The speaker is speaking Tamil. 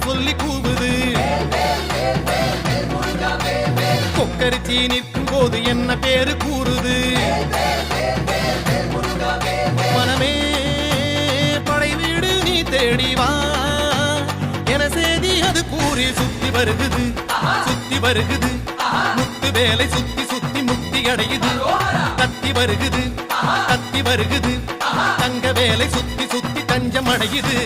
சொல்லி கூவுது. கொக்கரிச்சி நிற்கும் போது என்ன பேரு கூறுது. மனமே படை வீடு நீ தேடிவா என செய்தி அது கூறி சுத்தி வருகுது. சுத்தி வருகுது முத்து வேலை சுத்தி சுத்தி முக்தி அடையுது. கத்தி வருகுது கத்தி வருகுது தங்க வேலை சுத்தி சுத்தி தஞ்சம் அடையுது.